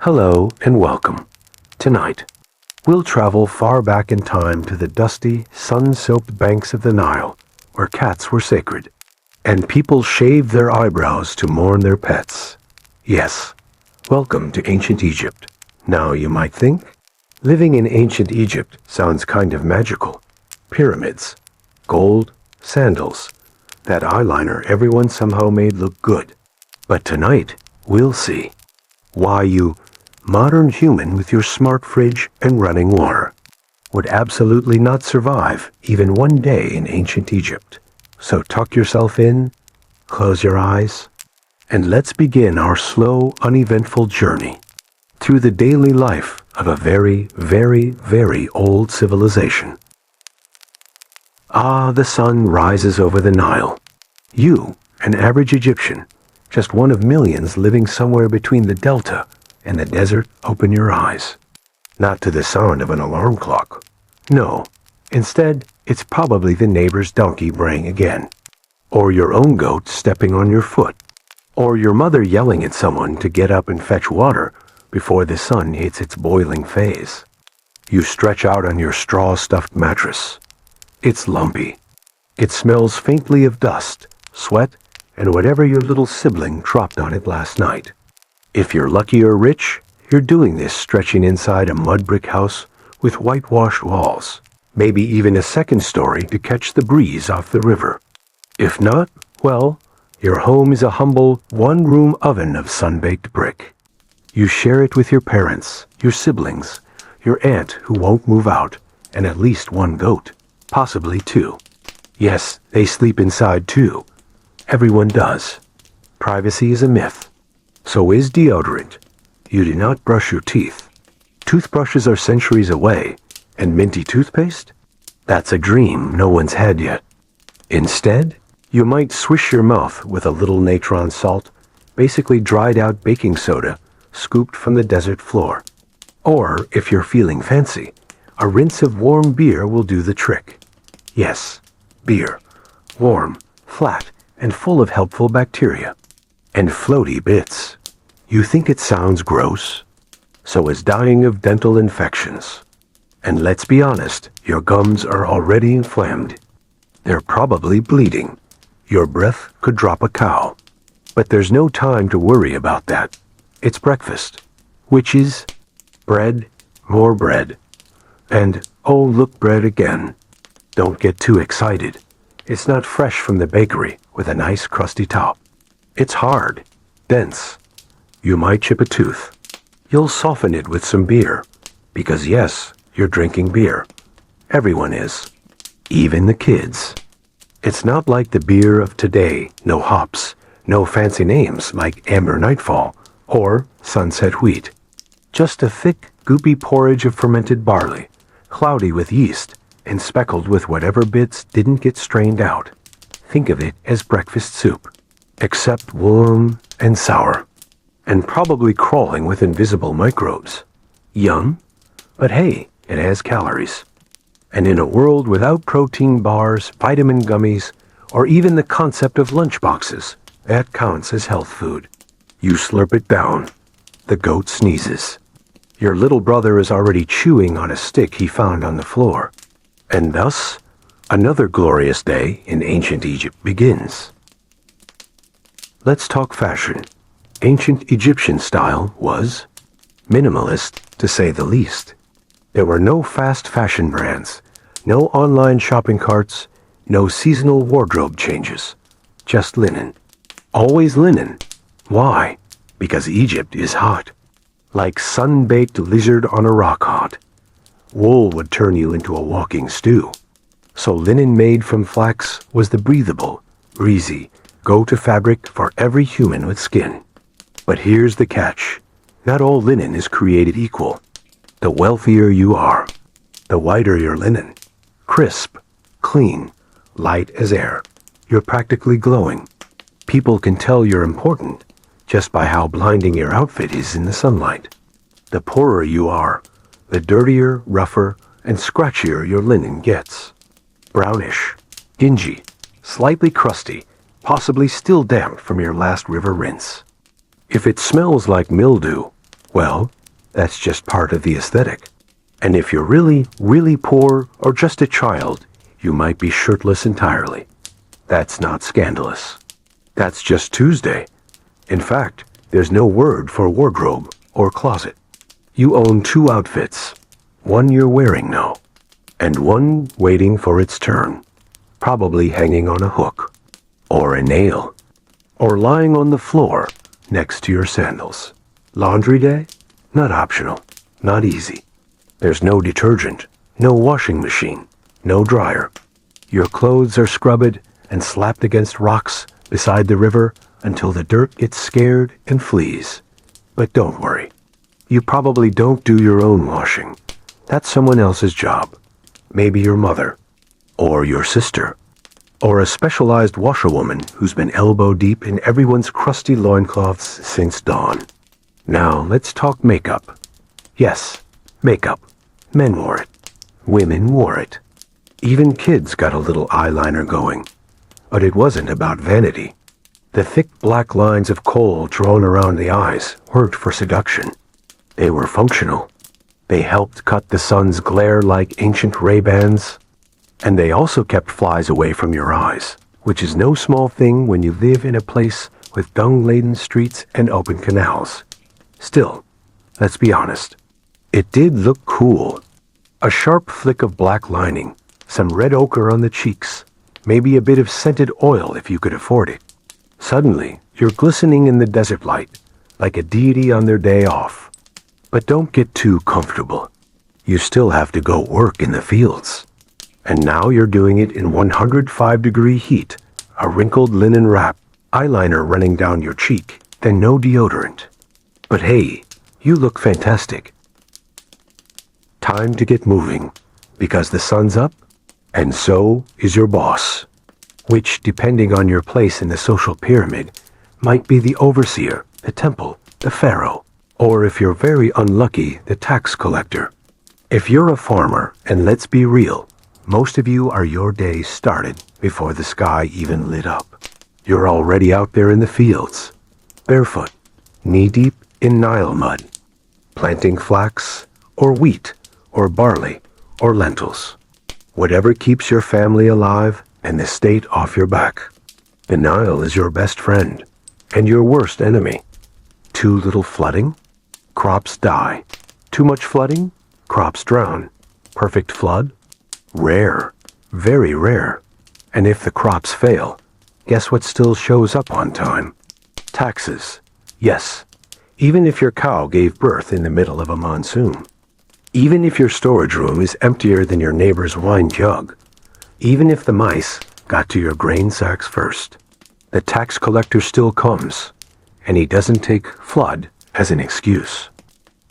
Hello and welcome. Tonight, we'll travel far back in time to the dusty, sun-soaked banks of the Nile, where cats were sacred, and people shaved their eyebrows to mourn their pets. Yes, welcome to ancient Egypt. Now you might think, living in ancient Egypt sounds kind of magical. Pyramids, gold, sandals, that eyeliner everyone somehow made look good. But tonight, we'll see why you, modern human with your smart fridge and running water, would absolutely not survive even one day in ancient Egypt. So tuck yourself in, close your eyes, and let's begin our slow, uneventful journey through the daily life of a very, very, very old civilization. Ah, the sun rises over the Nile. You, an average Egyptian, just one of millions living somewhere between the delta and the desert, open your eyes. Not to the sound of an alarm clock. No, instead, it's probably the neighbor's donkey braying again, or your own goat stepping on your foot, or your mother yelling at someone to get up and fetch water before the sun hits its boiling phase. You stretch out on your straw-stuffed mattress. It's lumpy. It smells faintly of dust, sweat, and whatever your little sibling dropped on it last night. If you're lucky or rich, you're doing this stretching inside a mud brick house with whitewashed walls, maybe even a second story to catch the breeze off the river. If not, well, your home is a humble one-room oven of sun-baked brick. You share it with your parents, your siblings, your aunt who won't move out, and at least one goat, possibly two. Yes, they sleep inside too. Everyone does. Privacy is a myth. So is deodorant. You do not brush your teeth. Toothbrushes are centuries away, and minty toothpaste? That's a dream no one's had yet. Instead, you might swish your mouth with a little natron salt, basically dried out baking soda, scooped from the desert floor. Or, if you're feeling fancy, a rinse of warm beer will do the trick. Yes, beer. Warm, flat, and full of helpful bacteria. And floaty bits. You think it sounds gross? So is dying of dental infections. And let's be honest, your gums are already inflamed. They're probably bleeding. Your breath could drop a cow. But there's no time to worry about that. It's breakfast, which is bread, more bread. And, oh, look, bread again. Don't get too excited. It's not fresh from the bakery with a nice crusty top. It's hard, dense. You might chip a tooth. You'll soften it with some beer. Because yes, you're drinking beer. Everyone is. Even the kids. It's not like the beer of today, no hops, no fancy names like Amber Nightfall or Sunset Wheat. Just a thick, goopy porridge of fermented barley, cloudy with yeast, and speckled with whatever bits didn't get strained out. Think of it as breakfast soup, except warm and sour, and probably crawling with invisible microbes. Yum, but hey, it has calories. And in a world without protein bars, vitamin gummies, or even the concept of lunchboxes, that counts as health food. You slurp it down. The goat sneezes. Your little brother is already chewing on a stick he found on the floor. And thus, another glorious day in ancient Egypt begins. Let's talk fashion. Ancient Egyptian style was minimalist, to say the least. There were no fast fashion brands, no online shopping carts, no seasonal wardrobe changes. Just linen. Always linen. Why? Because Egypt is hot. Like sun-baked lizard on a rock hot. Wool would turn you into a walking stew. So linen made from flax was the breathable, greasy, go-to fabric for every human with skin. But here's the catch. Not all linen is created equal. The wealthier you are, the whiter your linen. Crisp, clean, light as air. You're practically glowing. People can tell you're important just by how blinding your outfit is in the sunlight. The poorer you are, the dirtier, rougher, and scratchier your linen gets. Brownish, dingy, slightly crusty, possibly still damp from your last river rinse. If it smells like mildew, Well, that's just part of the aesthetic. And if you're really, really poor or just a child, you might be shirtless entirely. That's not scandalous. That's just Tuesday. In fact, there's no word for wardrobe or closet. You own two outfits. One you're wearing now, and one waiting for its turn, probably hanging on a hook, or a nail, or lying on the floor next to your sandals. Laundry day? Not optional, not easy. There's no detergent, no washing machine, no dryer. Your clothes are scrubbed and slapped against rocks beside the river until the dirt gets scared and flees. But don't worry. You probably don't do your own washing. That's someone else's job. Maybe your mother, or your sister, or a specialized washerwoman who's been elbow deep in everyone's crusty loincloths since dawn. Now, let's talk makeup. Yes, makeup. Men wore it. Women wore it. Even kids got a little eyeliner going. But it wasn't about vanity. The thick black lines of kohl drawn around the eyes weren't for seduction. They were functional. They helped cut the sun's glare like ancient Ray-Bans. And they also kept flies away from your eyes, which is no small thing when you live in a place with dung-laden streets and open canals. Still, let's be honest. It did look cool. A sharp flick of black lining, some red ochre on the cheeks, maybe a bit of scented oil if you could afford it. Suddenly, you're glistening in the desert light, like a deity on their day off. But don't get too comfortable. You still have to go work in the fields. And now you're doing it in 105-degree heat, a wrinkled linen wrap, eyeliner running down your cheek, then no deodorant. But hey, you look fantastic. Time to get moving, because the sun's up, and so is your boss, which, depending on your place in the social pyramid, might be the overseer, the temple, the pharaoh, or if you're very unlucky, the tax collector. If you're a farmer, and let's be real, most of you are your day started before the sky even lit up. You're already out there in the fields, barefoot, knee-deep in Nile mud, planting flax, or wheat, or barley, or lentils. Whatever keeps your family alive and the state off your back. The Nile is your best friend, and your worst enemy. Too little flooding? Crops die. Too much flooding? Crops drown. Perfect flood? Rare. Very rare. And if the crops fail, guess what still shows up on time? Taxes. Yes. Even if your cow gave birth in the middle of a monsoon. Even if your storage room is emptier than your neighbor's wine jug. Even if the mice got to your grain sacks first. The tax collector still comes, and he doesn't take flood as an excuse.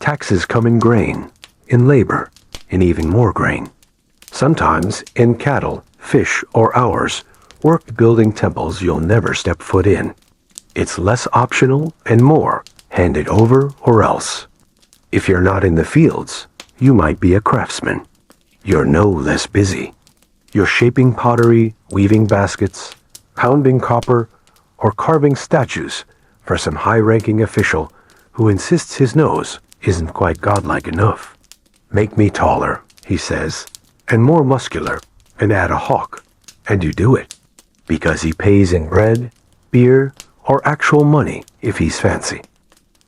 Taxes come in grain, in labor, in even more grain. Sometimes in cattle, fish, or hours, worked building temples you'll never step foot in. It's less optional and more handed over or else. If you're not in the fields, you might be a craftsman. You're no less busy. You're shaping pottery, weaving baskets, pounding copper, or carving statues for some high-ranking official who insists his nose isn't quite godlike enough. Make me taller, he says, and more muscular, and add a hawk, and you do it, because he pays in bread, beer, or actual money if he's fancy.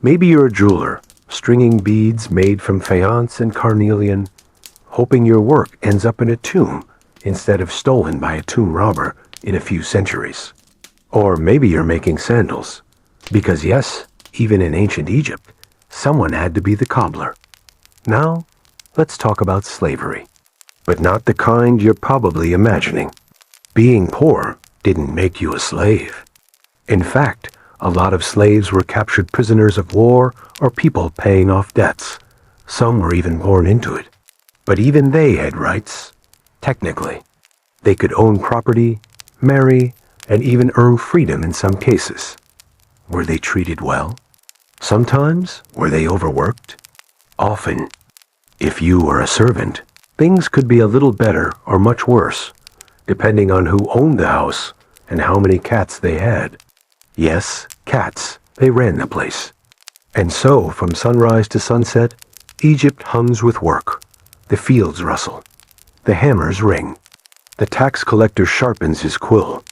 Maybe you're a jeweler, stringing beads made from faience and carnelian, hoping your work ends up in a tomb instead of stolen by a tomb robber in a few centuries. Or maybe you're making sandals, because yes, even in ancient Egypt, someone had to be the cobbler. Now, let's talk about slavery, but not the kind you're probably imagining. Being poor didn't make you a slave. In fact, a lot of slaves were captured prisoners of war or people paying off debts. Some were even born into it. But even they had rights, technically. They could own property, marry, and even earn freedom in some cases. Were they treated well? Sometimes, were they overworked? Often. If you were a servant, things could be a little better or much worse, depending on who owned the house and how many cats they had. Yes, cats. They ran the place. And so, from sunrise to sunset, Egypt hums with work. The fields rustle. The hammers ring. The tax collector sharpens his quill.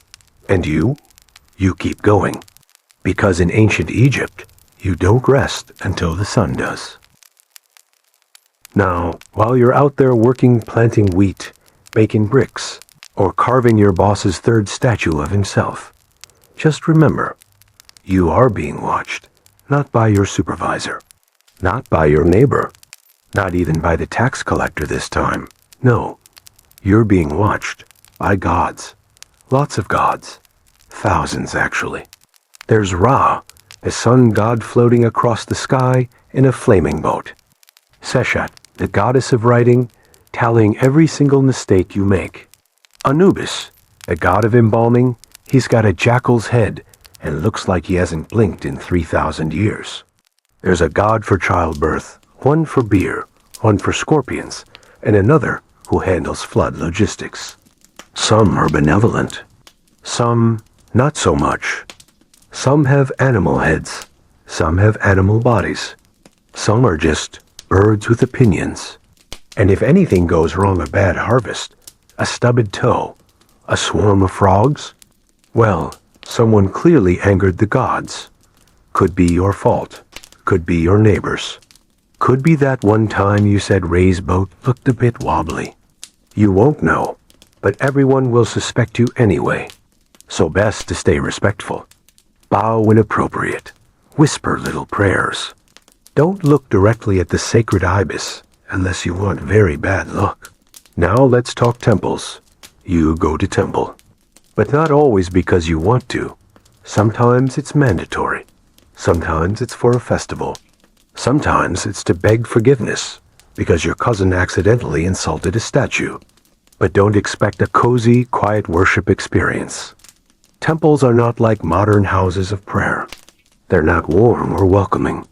And you keep going. Because in ancient Egypt, you don't rest until the sun does. Now, while you're out there working planting wheat, baking bricks, or carving your boss's third statue of himself, just remember, you are being watched, not by your supervisor, not by your neighbor, not even by the tax collector this time. No, you're being watched by gods. Lots of gods. Thousands, actually. There's Ra, the sun god floating across the sky in a flaming boat. Seshat, the goddess of writing, tallying every single mistake you make. Anubis, the god of embalming, he's got a jackal's head and looks like he hasn't blinked in 3,000 years. There's a god for childbirth, one for beer, one for scorpions, and another who handles flood logistics. Some are benevolent. Some not so much. Some have animal heads. Some have animal bodies. Some are just birds with opinions. And if anything goes wrong, a bad harvest, a stubbed toe, a swarm of frogs, well, someone clearly angered the gods. Could be your fault. Could be your neighbor's. Could be that one time you said Ray's boat looked a bit wobbly. You won't know, but everyone will suspect you anyway. So best to stay respectful. Bow when appropriate. Whisper little prayers. Don't look directly at the sacred ibis unless you want very bad luck. Now let's talk temples. You go to temple. But not always because you want to. Sometimes it's mandatory. Sometimes it's for a festival. Sometimes it's to beg forgiveness because your cousin accidentally insulted a statue. But don't expect a cozy, quiet worship experience. Temples are not like modern houses of prayer. They're not warm or welcoming.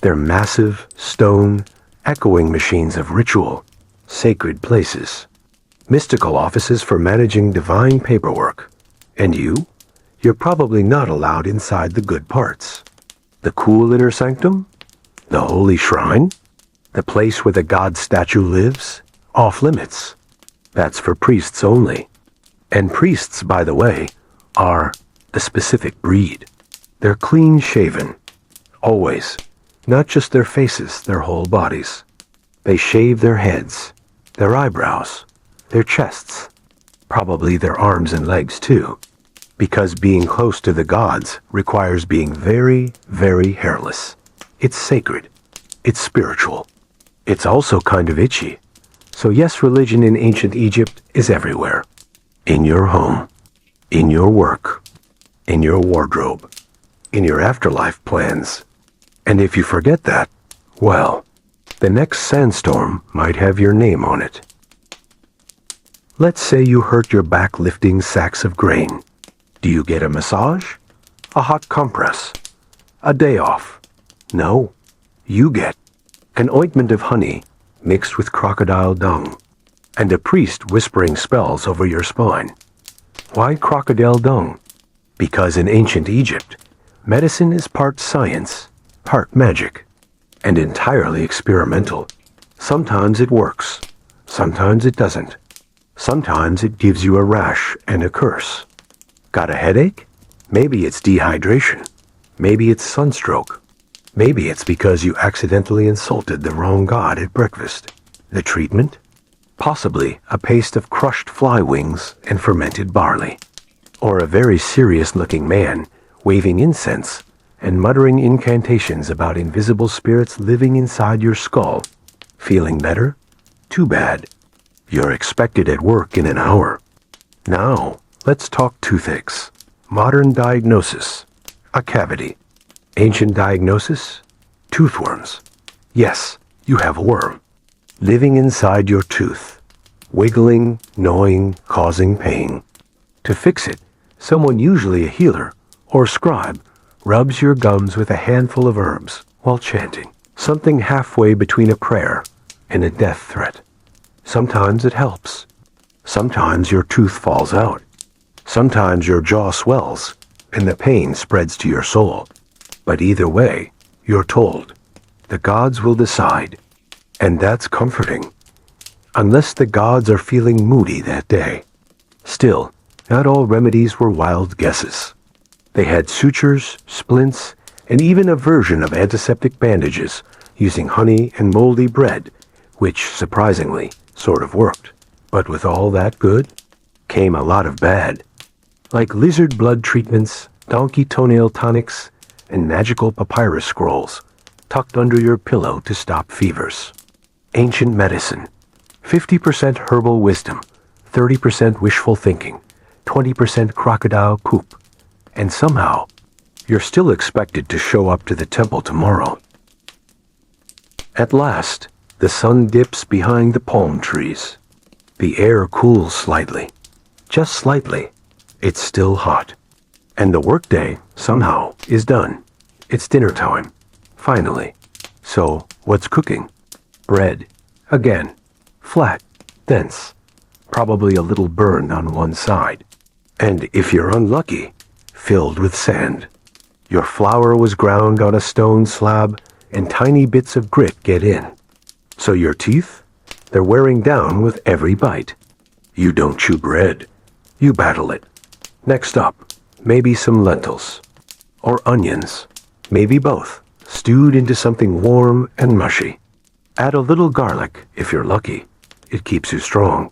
They're massive, stone, echoing machines of ritual, sacred places, mystical offices for managing divine paperwork. And you're probably not allowed inside the good parts. The cool inner sanctum? The holy shrine? The place where the god statue lives? Off limits. That's for priests only. And priests, by the way, are a specific breed. They're clean-shaven. Always. Not just their faces, their whole bodies. They shave their heads, their eyebrows, their chests, probably their arms and legs too, because being close to the gods requires being very, very hairless. It's sacred. It's spiritual. It's also kind of itchy. So yes, religion in ancient Egypt is everywhere. In your home. In your work, in your wardrobe, in your afterlife plans. And if you forget that, well, the next sandstorm might have your name on it. Let's say you hurt your back lifting sacks of grain. Do you get a massage? A hot compress? A day off? No, you get an ointment of honey mixed with crocodile dung, and a priest whispering spells over your spine. Why crocodile dung? Because in ancient Egypt, medicine is part science, part magic, and entirely experimental. Sometimes it works, sometimes it doesn't. Sometimes it gives you a rash and a curse. Got a headache? Maybe it's dehydration. Maybe it's sunstroke. Maybe it's because you accidentally insulted the wrong god at breakfast. The treatment? Possibly a paste of crushed fly wings and fermented barley. Or a very serious-looking man waving incense and muttering incantations about invisible spirits living inside your skull. Feeling better? Too bad. You're expected at work in an hour. Now, let's talk toothaches. Modern diagnosis. A cavity. Ancient diagnosis? Toothworms. Yes, you have a worm. Living inside your tooth. Wiggling, gnawing, causing pain. To fix it, someone, usually a healer or scribe, rubs your gums with a handful of herbs while chanting. Something halfway between a prayer and a death threat. Sometimes it helps. Sometimes your tooth falls out. Sometimes your jaw swells and the pain spreads to your soul. But either way, You're told. The gods will decide. And that's comforting. Unless the gods are feeling moody that day. Still, not all remedies were wild guesses. They had sutures, splints, and even a version of antiseptic bandages using honey and moldy bread, which, surprisingly, sort of worked. But with all that good, came a lot of bad. Like lizard blood treatments, donkey toenail tonics, and magical papyrus scrolls tucked under your pillow to stop fevers. Ancient medicine. 50% herbal wisdom, 30% wishful thinking, 20% crocodile poop. And somehow, you're still expected to show up to the temple tomorrow. At last, the sun dips behind the palm trees. The air cools slightly. Just slightly. It's still hot. And the workday, somehow, is done. It's dinner time. Finally. So, what's cooking? Bread. Again. Flat. Dense. Probably a little burned on one side. And if you're unlucky, filled with sand. Your flour was ground on a stone slab, and tiny bits of grit get in. So your teeth? They're wearing down with every bite. You don't chew bread. You battle it. Next up, maybe some lentils. Or onions. Maybe both, stewed into something warm and mushy. Add a little garlic, if you're lucky. It keeps you strong.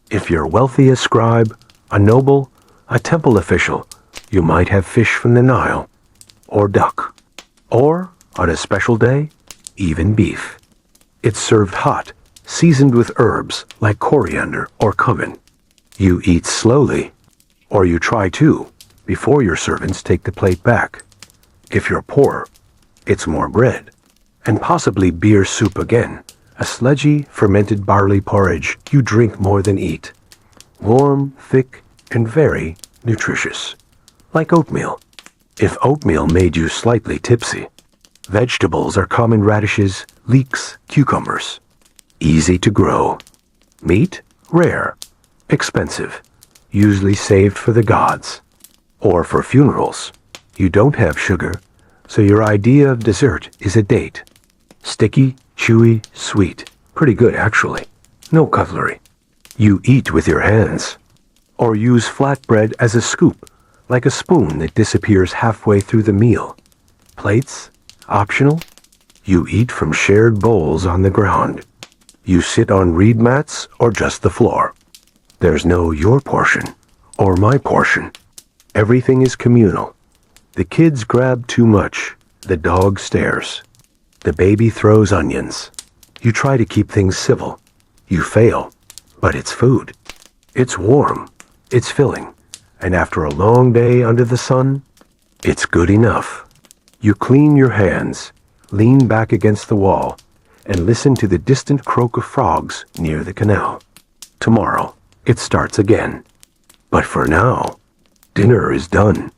If you're wealthy as scribe, a noble, a temple official, you might have fish from the Nile. Or duck. Or, on a special day, even beef. It's served hot, seasoned with herbs like coriander or cumin. You eat slowly, or you try to, before your servants take the plate back. If you're poor, it's more bread, and possibly beer soup again, a sludgy, fermented barley porridge you drink more than eat. Warm, thick, and very nutritious. Like oatmeal. If oatmeal made you slightly tipsy. Vegetables are common radishes, leeks, cucumbers. Easy to grow. Meat? Rare. Expensive. Usually saved for the gods. Or for funerals. You don't have sugar, so your idea of dessert is a date. Sticky, chewy, sweet. Pretty good, actually. No cutlery. You eat with your hands. Or use flatbread as a scoop, like a spoon that disappears halfway through the meal. Plates? Optional? You eat from shared bowls on the ground. You sit on reed mats or just the floor. There's no your portion or my portion. Everything is communal. The kids grab too much. The dog stares. The baby throws onions. You try to keep things civil. You fail. But it's food. It's warm. It's filling. And after a long day under the sun, it's good enough. You clean your hands, lean back against the wall, and listen to the distant croak of frogs near the canal. Tomorrow, it starts again. But for now, dinner is done.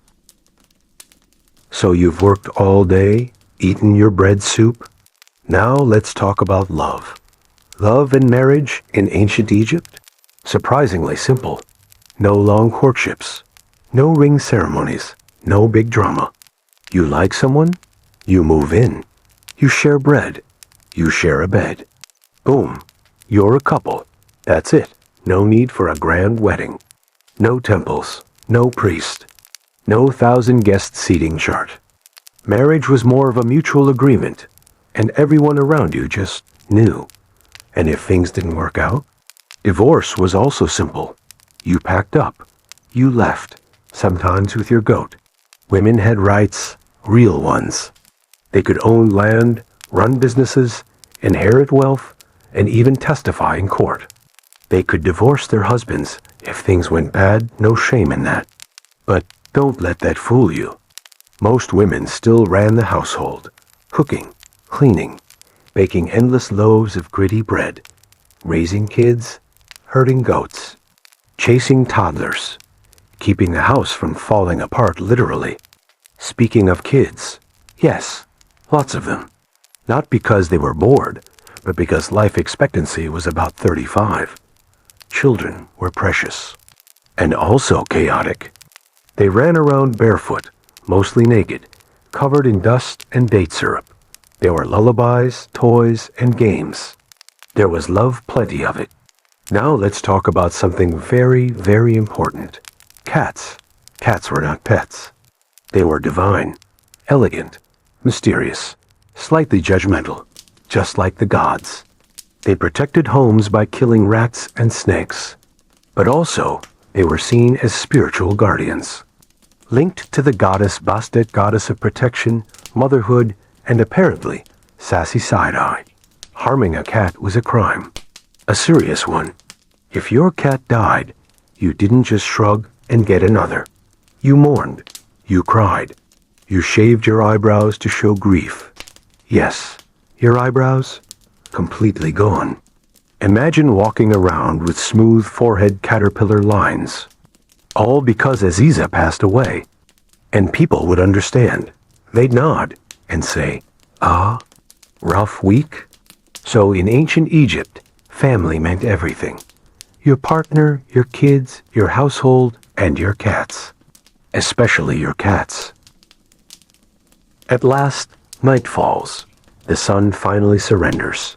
So you've worked all day, eaten your bread soup? Now let's talk about love. Love and marriage in ancient Egypt? Surprisingly simple. No long courtships. No ring ceremonies. No big drama. You like someone? You move in. You share bread. You share a bed. Boom. You're a couple. That's it. No need for a grand wedding. No temples. No priest. No 1,000-guest seating chart. Marriage was more of a mutual agreement, and everyone around you just knew. And if things didn't work out, divorce was also simple. You packed up. You left, sometimes with your goat. Women had rights, real ones. They could own land, run businesses, inherit wealth, and even testify in court. They could divorce their husbands if things went bad, no shame in that. But don't let that fool you. Most women still ran the household, cooking, cleaning, baking endless loaves of gritty bread, raising kids, herding goats, chasing toddlers, keeping the house from falling apart literally. Speaking of kids, yes, lots of them. Not because they were bored, but because life expectancy was about 35. Children were precious. And also chaotic. They ran around barefoot, mostly naked, covered in dust and date syrup. There were lullabies, toys, and games. There was love, plenty of it. Now let's talk about something very, very important. Cats. Cats were not pets. They were divine, elegant, mysterious, slightly judgmental, just like the gods. They protected homes by killing rats and snakes, but also they were seen as spiritual guardians, linked to the goddess Bastet, goddess of protection, motherhood, and apparently sassy side-eye. Harming a cat was a crime, a serious one. If your cat died, you didn't just shrug and get another. You mourned, you cried, you shaved your eyebrows to show grief. Yes, your eyebrows, completely gone. Imagine walking around with smooth forehead caterpillar lines, all because Aziza passed away. And people would understand. They'd nod and say, "Ah, rough week?" So in ancient Egypt, family meant everything. Your partner, your kids, your household, and your cats. Especially your cats. At last, night falls. The sun finally surrenders.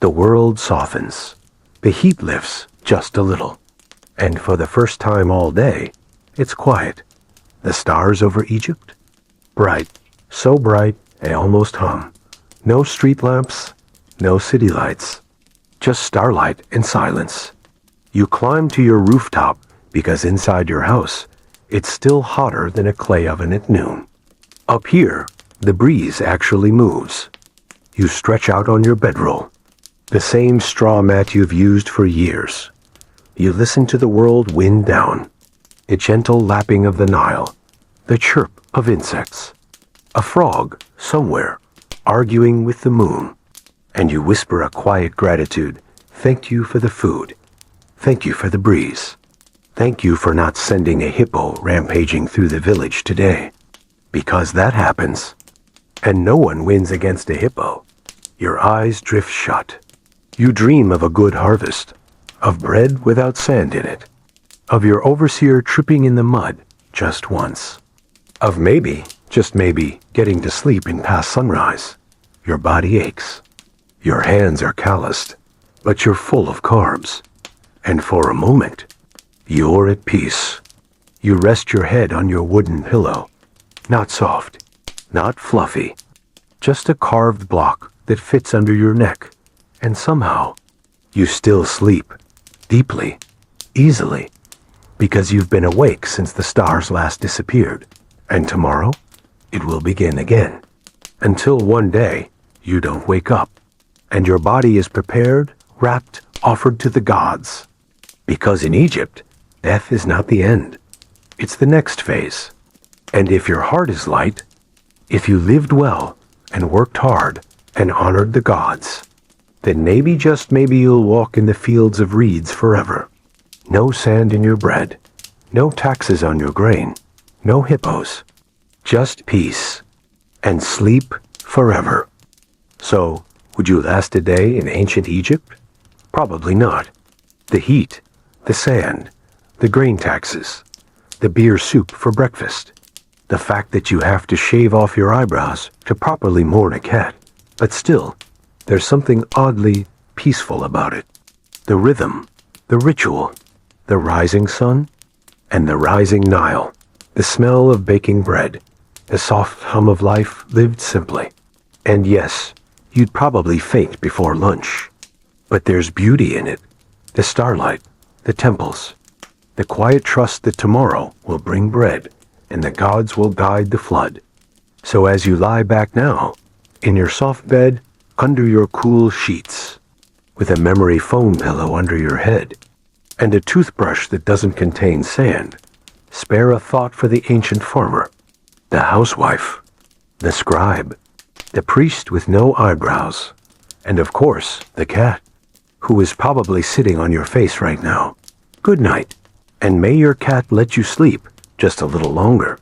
The world softens. The heat lifts just a little. And for the first time all day, it's quiet. The stars over Egypt? Bright. So bright, they almost hum. No street lamps, no city lights. Just starlight and silence. You climb to your rooftop because inside your house, it's still hotter than a clay oven at noon. Up here, the breeze actually moves. You stretch out on your bedroll, the same straw mat you've used for years. You listen to the world wind down, a gentle lapping of the Nile, the chirp of insects, a frog somewhere arguing with the moon, and you whisper a quiet gratitude. Thank you for the food. Thank you for the breeze. Thank you for not sending a hippo rampaging through the village today. Because that happens, and no one wins against a hippo. Your eyes drift shut. You dream of a good harvest, of bread without sand in it, of your overseer tripping in the mud just once, of maybe, just maybe, getting to sleep in past sunrise. Your body aches. Your hands are calloused, but you're full of carbs. And for a moment, you're at peace. You rest your head on your wooden pillow. Not soft, not fluffy, just a carved block that fits under your neck. And somehow, you still sleep, deeply, easily, because you've been awake since the stars last disappeared. And tomorrow, it will begin again. Until one day, you don't wake up, and your body is prepared, wrapped, offered to the gods. Because in Egypt, death is not the end. It's the next phase. And if your heart is light, if you lived well and worked hard and honored the gods, then maybe, just maybe, you'll walk in the fields of reeds forever. No sand in your bread, no taxes on your grain, no hippos, just peace and sleep forever. So, would you last a day in ancient Egypt? Probably not. The heat, the sand, the grain taxes, the beer soup for breakfast, the fact that you have to shave off your eyebrows to properly mourn a cat. But still, there's something oddly peaceful about it. The rhythm, the ritual, the rising sun, and the rising Nile, the smell of baking bread, the soft hum of life lived simply. And yes, you'd probably faint before lunch. But there's beauty in it. The starlight, the temples, the quiet trust that tomorrow will bring bread and the gods will guide the flood. So as you lie back now, in your soft bed, under your cool sheets, with a memory foam pillow under your head, and a toothbrush that doesn't contain sand, spare a thought for the ancient farmer, the housewife, the scribe, the priest with no eyebrows, and of course, the cat, who is probably sitting on your face right now. Good night, and may your cat let you sleep just a little longer.